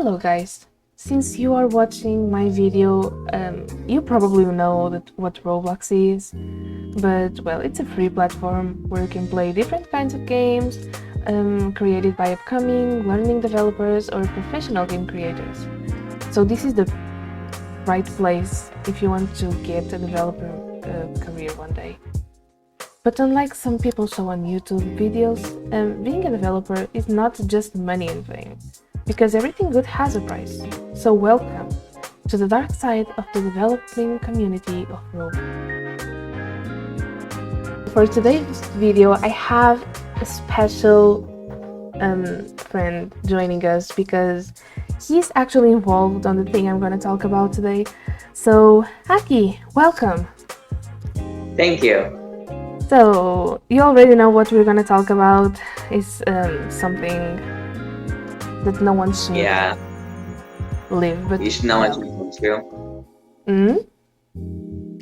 Hello guys! Since you are watching my video, you probably know what Roblox is, but well, it's a free platform where you can play different kinds of games created by upcoming, learning developers or professional game creators. So this is the right place if you want to get a developer career one day. But unlike some people show on YouTube videos, being a developer is not just money and fame, because everything good has a price. So welcome to the dark side of the developing community of Roblox. For today's video, I have a special friend joining us because he's actually involved on the thing I'm going to talk about today. So, Aki, welcome! Thank you. So, you already know what we're going to talk about. It's something that no one should live, but No one should go through.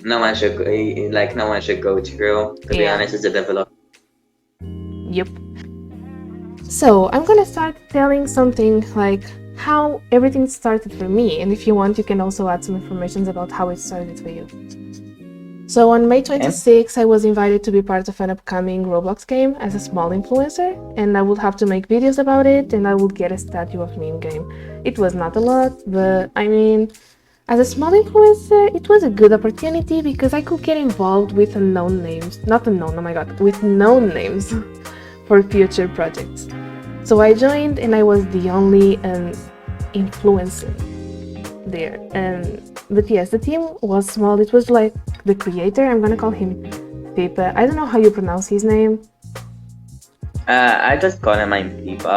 No one should go through. To be honest, as a developer. Yep. So I'm gonna start telling something like how everything started for me, and if you want, you can also add some information about how it started for you. So on May 26, I was invited to be part of an upcoming Roblox game as a small influencer, and I would have to make videos about it, and I would get a statue of me in game. It was not a lot, but I mean, as a small influencer, it was a good opportunity because I could get involved with unknown names, not unknown, oh my god, with known names for future projects. So I joined, and I was the only influencer there. But yes, the team was small. It was like the creator, I'm gonna call him Pepe. I don't know how you pronounce his name. I just call him my Pepe.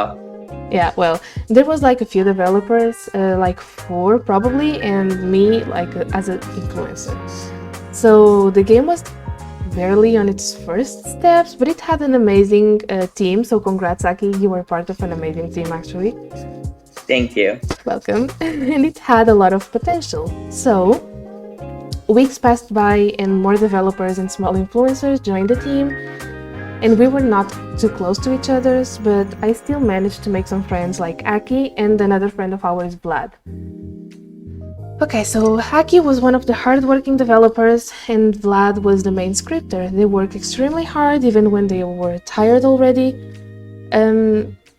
Yeah, well, there was like a few developers, like 4 probably, and me like as an influencer. So the game was barely on its first steps, but it had an amazing team. So congrats, Aki, you were part of an amazing team actually. Thank you. Welcome. And it had a lot of potential. So weeks passed by and more developers and small influencers joined the team, and we were not too close to each other, but I still managed to make some friends like Aki and another friend of ours, Vlad. Okay, so Aki was one of the hardworking developers and Vlad was the main scripter. They worked extremely hard even when they were tired already,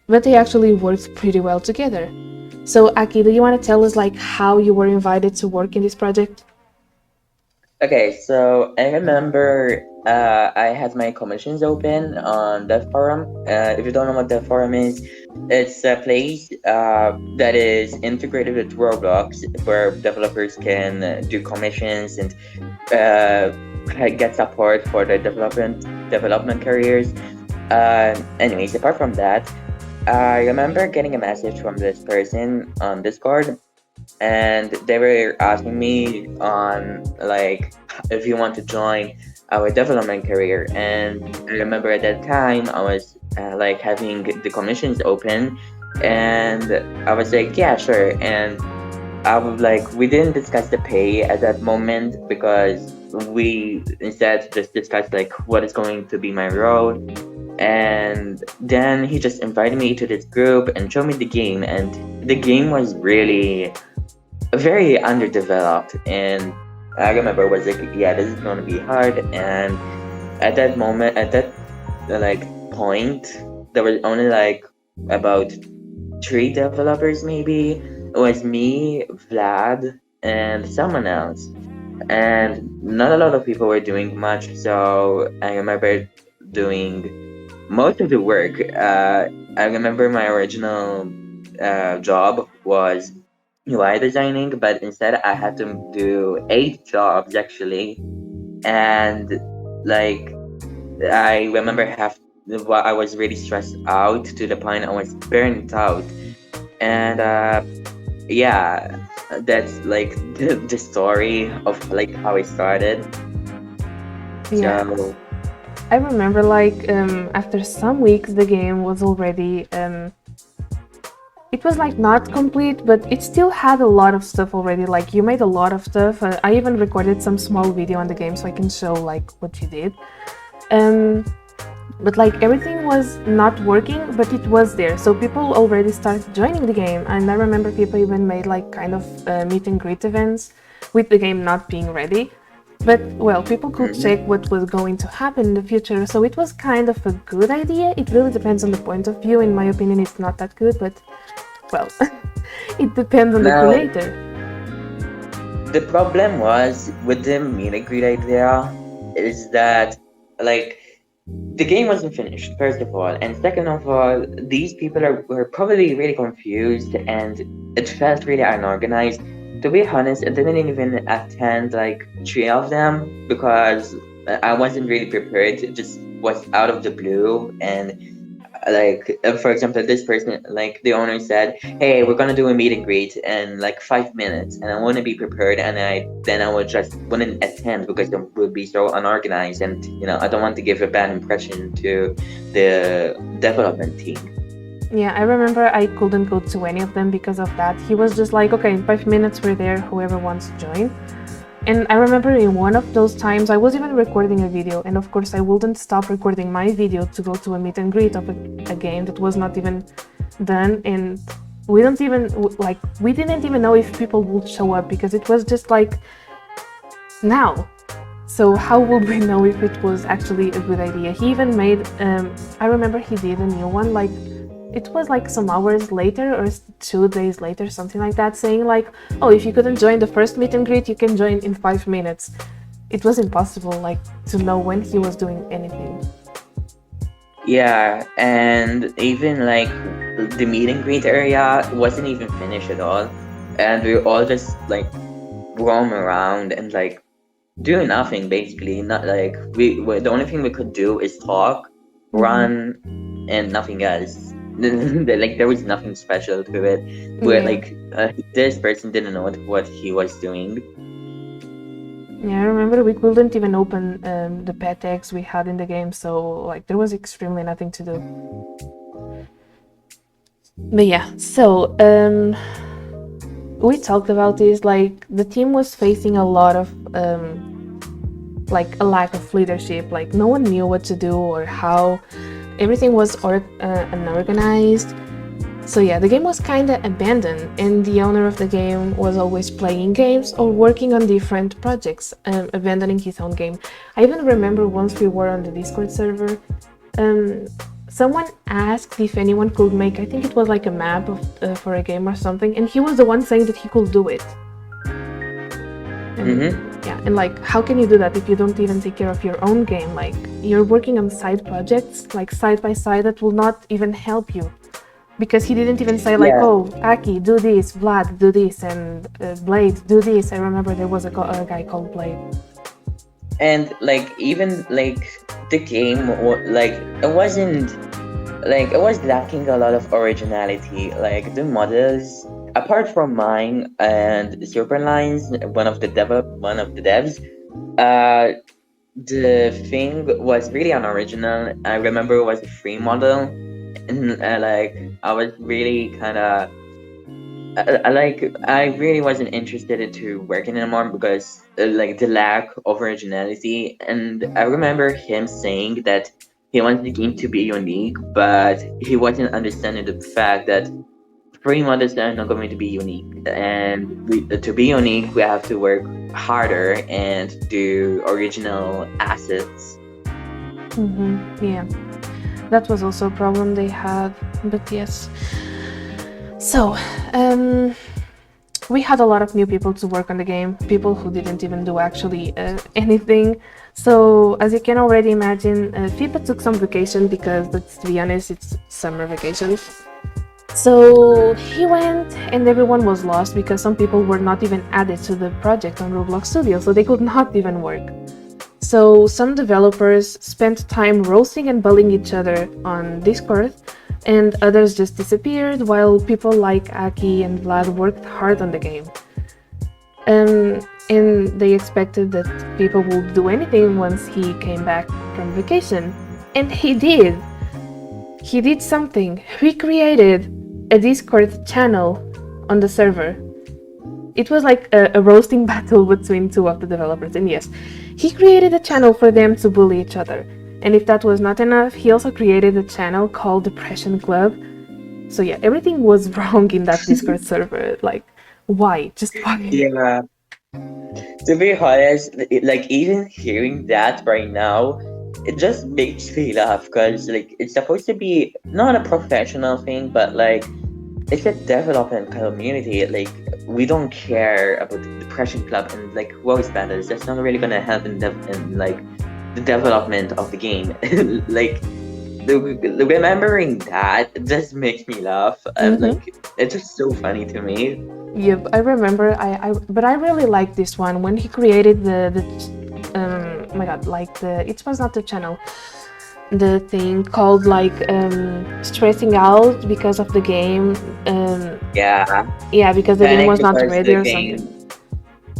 but they actually worked pretty well together. So Aki, do you want to tell us like how you were invited to work in this project? Okay, so I remember I had my commissions open on that forum. If you don't know what that forum is, it's a place that is integrated with Roblox where developers can do commissions and get support for their development careers. Anyways, apart from that, I remember getting a message from this person on Discord, and they were asking me on like if you want to join our development career. And I remember at that time I was like having the commissions open, and I was like, yeah, sure. And I was like, we didn't discuss the pay at that moment because we instead just discussed like what is going to be my role. And then he just invited me to this group and showed me the game, and the game was really very underdeveloped. And I remember was like, yeah, this is gonna be hard. And at that moment, at that like point, there was only like about 3 developers maybe. It was me, Vlad, and someone else, and not a lot of people were doing much. So I remember doing most of the work. I remember my original job was UI designing, but instead I had to do 8 jobs actually. And like I remember I was really stressed out to the point I was burnt out. And yeah, that's like the story of like how it started. Yeah. So I remember like after some weeks the game was already it was like not complete, but it still had a lot of stuff already. Like you made a lot of stuff. I even recorded some small video on the game so I can show like what you did. but like everything was not working, but it was there, so people already started joining the game. And I remember people even made like kind of meet and greet events with the game not being ready, but well, people could check what was going to happen in the future, so it was kind of a good idea. It really depends on the point of view. In my opinion, it's not that good, but well, it depends on the Now, creator. the problem was with the meet and greet idea is that, like, the game wasn't finished, first of all, and second of all, these people were probably really confused, and it felt really unorganized. To be honest, I didn't even attend like three of them because I wasn't really prepared. It just was out of the blue, and like for example, this person, like the owner said, hey, we're gonna do a meet and greet in like 5 minutes, and I want to be prepared, and I would just wouldn't attend because it would be so unorganized, and I don't want to give a bad impression to the development team. Yeah, I remember I couldn't go to any of them because of that. He was just like, okay, in 5 minutes we're there, whoever wants to join. And I remember in one of those times I was even recording a video, and of course I wouldn't stop recording my video to go to a meet and greet of a game that was not even done, and we didn't even know if people would show up because it was just like now. So how would we know if it was actually a good idea? He even made I remember he did a new one, like it was like some hours later or 2 days later, something like that, saying like, oh, if you couldn't join the first meet and greet, you can join in 5 minutes. It was impossible like to know when he was doing anything. Yeah, and even like the meet and greet area wasn't even finished at all, and we all just like roam around and like do nothing basically. Not like the only thing we could do is talk, run, and nothing else. Like there was nothing special to it. Where like this person didn't know what he was doing. Yeah, I remember we couldn't even open the pet eggs we had in the game, so like there was extremely nothing to do. But yeah, so we talked about this, like the team was facing a lot of like a lack of leadership, like no one knew what to do or how. Everything was unorganized. So yeah, the game was kinda abandoned, and the owner of the game was always playing games or working on different projects, abandoning his own game. I even remember once we were on the Discord server, someone asked if anyone could make, I think it was like a map of, for a game or something, and he was the one saying that he could do it. Yeah, and like, how can you do that if you don't even take care of your own game? Like, you're working on side projects, like side by side, that will not even help you. Because he didn't even say like, oh, Aki, do this, Vlad, do this, and Blade, do this. I remember there was a guy called Blade. And like, even like the game, like it wasn't, like it was lacking a lot of originality. Like the models, apart from mine and Superlines, one of the devs, the thing was really unoriginal. I remember it was a free model, and like I was really kind of I really wasn't interested into working anymore because like the lack of originality. And I remember him saying that he wants the game to be unique, but he wasn't understanding the fact that free models are not going to be unique, and to be unique we have to work harder and do original assets. Yeah, that was also a problem they had, but yes. So we had a lot of new people to work on the game, people who didn't even do actually anything. So as you can already imagine, FIFA took some vacation because, let's be honest, it's summer vacation. So he went and everyone was lost because some people were not even added to the project on Roblox Studio, so they could not even work. So some developers spent time roasting and bullying each other on Discord, and others just disappeared while people like Aki and Vlad worked hard on the game. And they expected that people would do anything once he came back from vacation. And he did! He did something. He created a Discord channel on the server. It was like a roasting battle between two of the developers, and yes, he created a channel for them to bully each other. And if that was not enough, he also created a channel called Depression Club. So yeah, everything was wrong in that Discord server. Like, why? Just why? Yeah. To be honest, like even hearing that right now, it just makes me laugh because like it's supposed to be not a professional thing, but like it's a development community. Like we don't care about the depression club and like voice battles. That's not really gonna help in like the development of the game. Like remembering that just makes me laugh. Mm-hmm. Like it's just so funny to me. Yep, I remember. But I really like this one when he created the oh my god, like it was not the channel, the thing called like stressing out because of the game. Yeah, Yeah, because the game panic was not because ready the or something. game.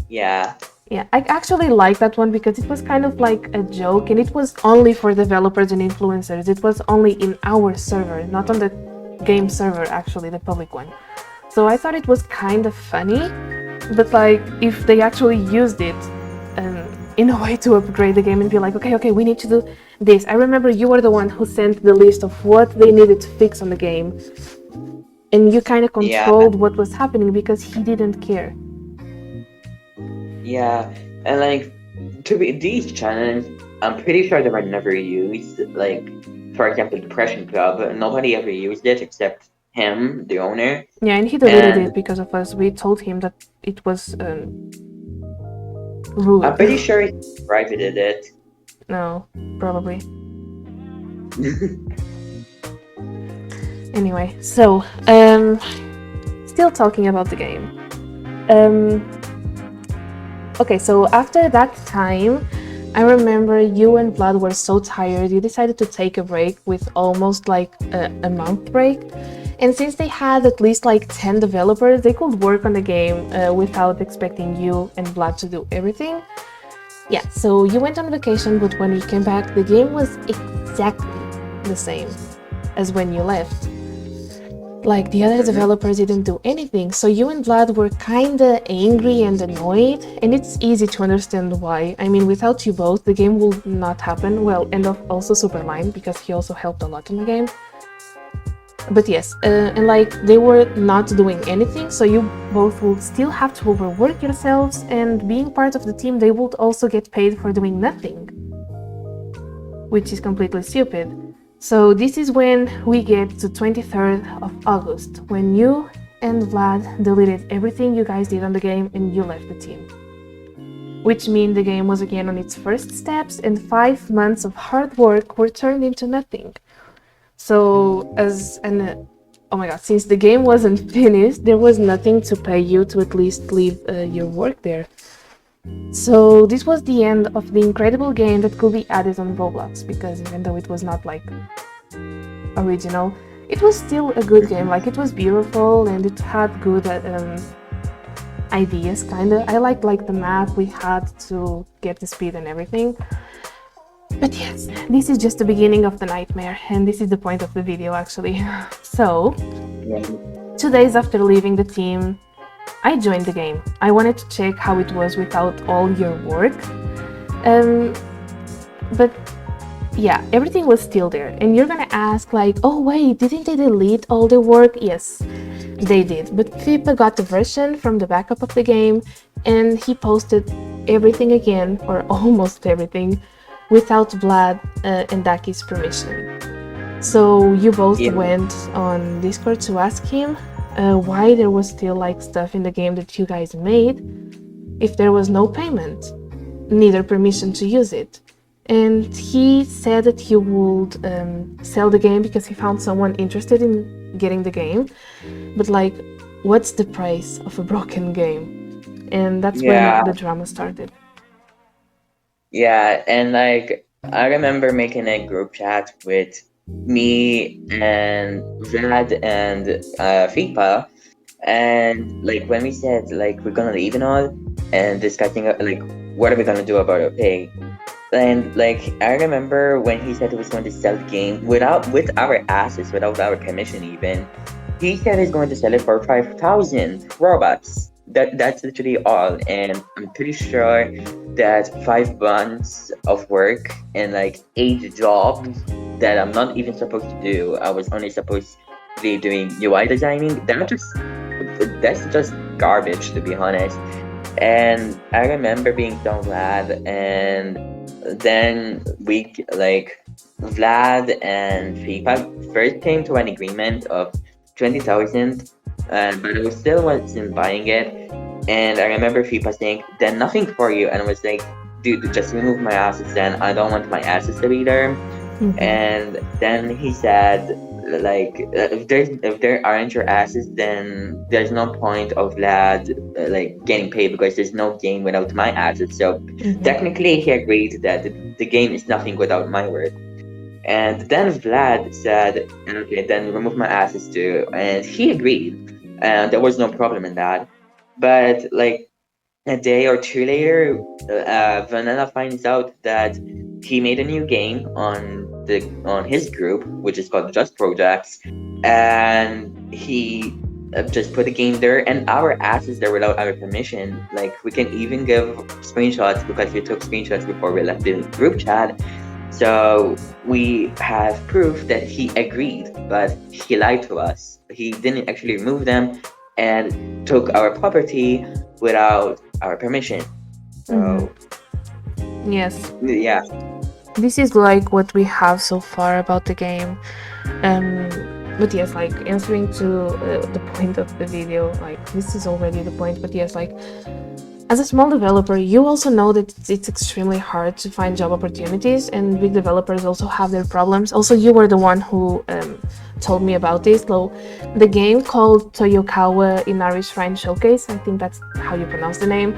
Yeah, Yeah, I actually like that one because it was kind of like a joke and it was only for developers and influencers. It was only in our server, not on the game server, actually, the public one. So I thought it was kind of funny, but like if they actually used it in a way to upgrade the game and be like, okay, we need to do this. I remember you were the one who sent the list of what they needed to fix on the game, and you kind of yeah, controlled what was happening because he didn't care. yeah. And like to be these channels, I'm pretty sure they were never used. Like for example, Depression Club, nobody ever used it except him, the owner. Yeah, and he deleted And it because of us. We told him that it was rude. I'm pretty sure he privated it. No, probably. Anyway, so still talking about the game. Okay, so after that time, I remember you and Vlad were so tired. You decided to take a break with almost like a month break. And since they had at least like 10 developers, they could work on the game without expecting you and Vlad to do everything. Yeah, so you went on vacation, but when you came back, the game was exactly the same as when you left. Like, the other developers didn't do anything, so you and Vlad were kinda angry and annoyed, and it's easy to understand why. I mean, without you both, the game would not happen. Well, and also Superline, because he also helped a lot in the game. But yes, and like, they were not doing anything, so you both would still have to overwork yourselves, and being part of the team, they would also get paid for doing nothing. Which is completely stupid. So this is when we get to 23rd of August, when you and Vlad deleted everything you guys did on the game and you left the team. Which means the game was again on its first steps and 5 months of hard work were turned into nothing. So oh my god, since the game wasn't finished, there was nothing to pay you to at least leave your work there. So this was the end of the incredible game that could be added on Roblox, because even though it was not like original, it was still a good game. Like, it was beautiful and it had good ideas, kinda. I liked like the map we had to get the speed and everything. But yes, this is just the beginning of the nightmare, and this is the point of the video actually. So, 2 days after leaving the team, I joined the game. I wanted to check how it was without all your work. But yeah, everything was still there. And you're gonna ask like, oh wait, didn't they delete all the work? Yes, they did. But Fipa got the version from the backup of the game and he posted everything again, or almost everything, without Vlad and Daki's permission. So you both went on Discord to ask him why there was still like stuff in the game that you guys made if there was no payment, neither permission to use it. And he said that he would sell the game because he found someone interested in getting the game. But like, what's the price of a broken game? And that's when the drama started. Yeah, and like I remember making a group chat with me and Vlad and Fipa, and like when we said like we're gonna leave and all, and discussing like what are we gonna do about our pay, and like I remember when he said he was going to sell the game with our asses, without our commission even. He said he's going to sell it for 5,000 Robux. That's literally all, and I'm pretty sure that 5 months of work and like 8 jobs that I'm not even supposed to do. I was only supposed to be doing UI designing. That's just garbage, to be honest. And I remember being so glad, and then Vlad and FIFA first came to an agreement of 20,000, but I was still wasn't buying it. And I remember FIFA saying, "Then nothing for you," and I was like, "Dude, just remove my assets. Then I don't want my assets to be there." And then he said, if there aren't your assets, then there's no point of Vlad getting paid because there's no game without my assets. So technically, he agreed that the game is nothing without my work. And then Vlad said, "Okay, then remove my assets too," and he agreed, and there was no problem in that. But like a day or two later, Vanilla finds out that he made a new game on his group, which is called Just Projects, and he just put the game there, and our assets there without our permission. Like we can even give screenshots because we took screenshots before we left the group chat. So we have proof that he agreed, but he lied to us. He didn't actually remove them and took our property without our permission. So Yes, yeah, this is like what we have so far about the game. But yes, like answering to the point of the video, like this is already the point. But yes, like as a small developer, you also know that it's extremely hard to find job opportunities, and big developers also have their problems. Also, you were the one who told me about this. So, the game called Toyokawa Inari Shrine Showcase, I think that's how you pronounce the name.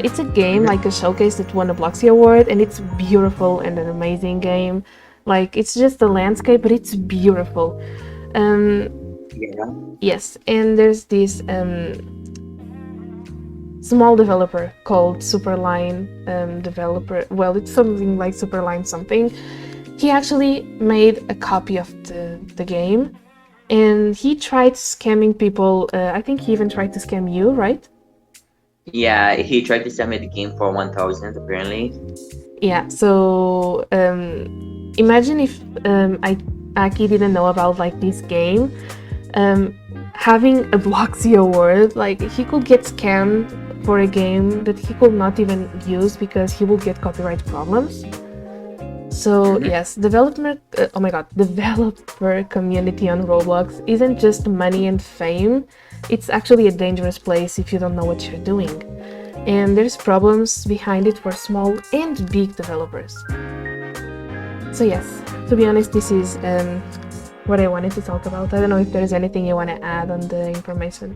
It's a game, like a showcase that won a Bloxy Award, and it's beautiful and an amazing game. Like, it's just a landscape, but it's beautiful. yeah, Yes, and there's this small developer called Superline developer. Well, it's something like Superline something. He actually made a copy of the game, and he tried scamming people. I think he even tried to scam you, right? yeah. He tried to sell me the game for 1,000 apparently. Yeah, so imagine if Aki didn't know about like this game. Having a Bloxy Award, like he could get scammed for a game that he could not even use because he will get copyright problems. So yes, developer community on Roblox isn't just money and fame. It's actually a dangerous place if you don't know what you're doing. And there's problems behind it for small and big developers. So yes, to be honest, this is what I wanted to talk about. I don't know if there's anything you want to add on the information.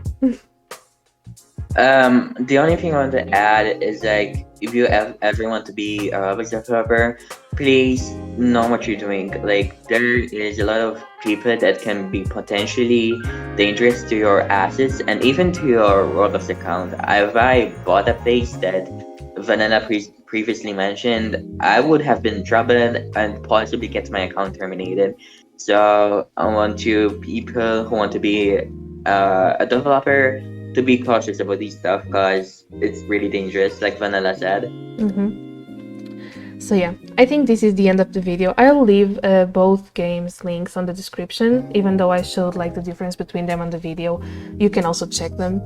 The only thing I want to add is like if you ever want to be a Roblox developer, please know what you're doing. Like there is a lot of people that can be potentially dangerous to your assets and even to your Roblox account. If I bought a place that Vanilla previously mentioned, I would have been in trouble and possibly get my account terminated. So I want you people who want to be a developer to be cautious about these stuff because it's really dangerous, like Vanilla said. So yeah, I think this is the end of the video. I'll leave both games links on the description, even though I showed like the difference between them on the video. You can also check them.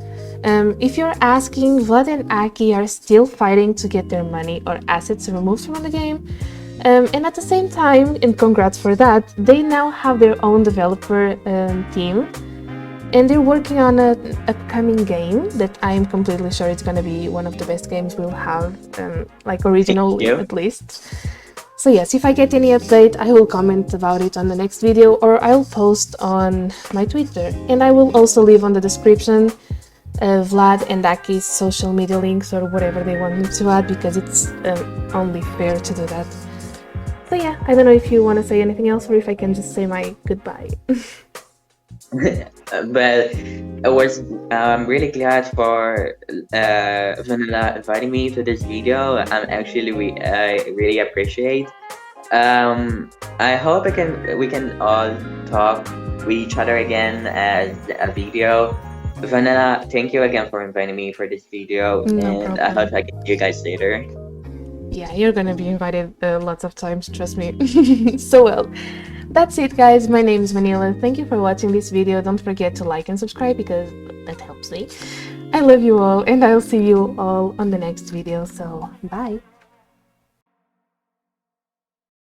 If you're asking, Vlad and Aki are still fighting to get their money or assets removed from the game. And at the same time, and congrats for that, they now have their own developer team. And they're working on an upcoming game that I'm completely sure it's going to be one of the best games we'll have, like original at least. So yes, if I get any update, I will comment about it on the next video or I'll post on my Twitter. And I will also leave on the description Vlad and Aki's social media links or whatever they want me to add because it's only fair to do that. So yeah, I don't know if you want to say anything else or if I can just say my goodbye. But I'm really glad for Vanilla inviting me to this video. I really appreciate. I hope we can all talk with each other again as a video. Vanilla, thank you again for inviting me for this video, No and I hope problem. I can see you guys later. Yeah, you're gonna be invited lots of times, trust me. So well, that's it guys, my name is Manila. Thank you for watching this video. Don't forget to like and subscribe because that helps me. I love you all and I'll see you all on the next video, so bye.